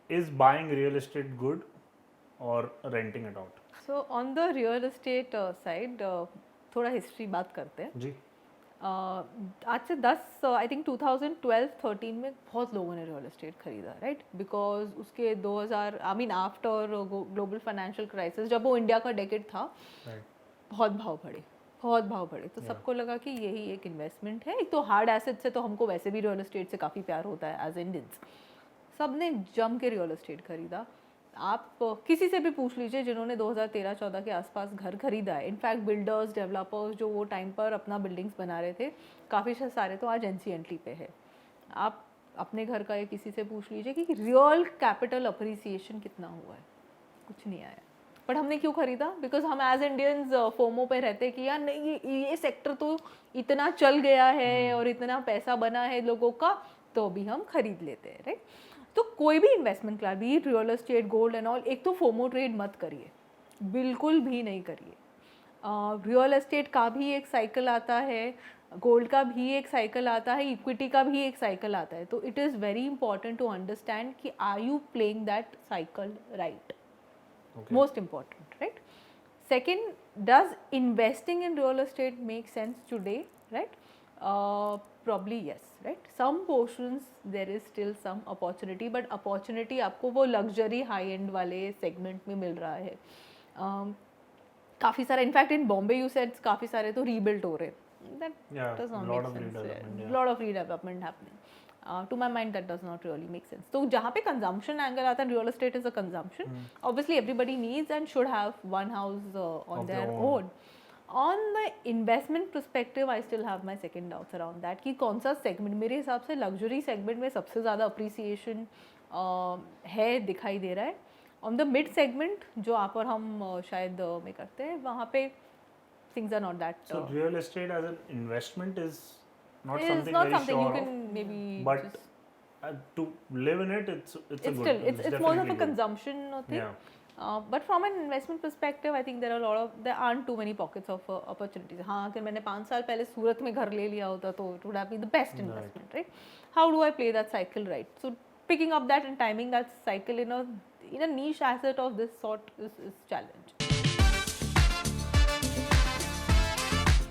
is buying real estate good or renting it out? So on the real estate side थोड़ा history बात करते हैं. जी. आज से 10 आई थिंक 2012-13 में बहुत लोगों ने रियल एस्टेट खरीदा, राइट, बिकॉज उसके 2000 I mean after global financial crisis जब वो इंडिया का डेकेड था, बहुत भाव बढ़े, बहुत भाव बढ़े, तो सबको लगा कि यही एक इन्वेस्टमेंट है. एक तो हार्ड एसेट से तो हमको वैसे भी रियल एस्टेट से काफ़ी प्यार होता है एज इंडियंस. सब ने जम के रियल एस्टेट खरीदा. आप किसी से भी पूछ लीजिए जिन्होंने 2013-14 के आसपास घर खरीदा है, इनफैक्ट बिल्डर्स, डेवलपर्स जो वो टाइम पर अपना बिल्डिंग्स बना रहे थे, काफ़ी सारे तो आज एनसीएनटी पे है. आप अपने घर का या किसी से पूछ लीजिए कि रियल कैपिटल अप्रिसिएशन कितना हुआ है, कुछ नहीं आया. बट हमने क्यों खरीदा? बिकॉज हम एज इंडियंस फोमो पे रहते कि यार नहीं, ये सेक्टर तो इतना चल गया है और इतना पैसा बना है लोगों का, तो भी हम खरीद लेते हैं, राइट. तो कोई भी investment class, be real estate, gold and all, एक तो फोमो ट्रेड मत करिए, बिल्कुल भी नहीं करिए. रियल एस्टेट का भी एक साइकिल आता है, गोल्ड का भी एक साइकिल आता है, इक्विटी का भी एक साइकिल आता है. तो it is very important to understand कि are you playing that cycle right. Most important, right? Second, does investing in real estate make sense today, right? Probably yes, right? Some portions there is still some opportunity, but opportunity आपको वो luxury high end वाले segment में मिल रहा है. काफ़ी सारा, in fact in Bombay you said काफ़ी सारे तो रीबिल्ड हो रहे. That does not make sense. Lot of redevelopment happening. To my mind that does not really make sense. तो जहाँ पे consumption angle आता है, real estate is a consumption. Obviously everybody needs and should have one house on their own. On the investment perspective, I still have my second doubts around that कि कौन सा segment, मेरे हिसाब से luxury segment में सबसे ज़्यादा appreciation है, दिखाई दे रहा है. On the mid segment जो आप और हम शायद में करते हैं, वहाँ पे things are not that. So real estate as an investment is not it's something not very something sure you can of, maybe but just, to live in it, it's a it's good. still it's more of a definitely good. consumption thing. Yeah. But from an investment perspective, I think there aren't too many pockets of opportunities. हाँ, अगर मैंने 5 साल पहले सूरत में घर ले लिया होता तो it would have been the best investment, right? How do I play that cycle right? So picking up that and timing that cycle in a niche asset of this sort is challenge.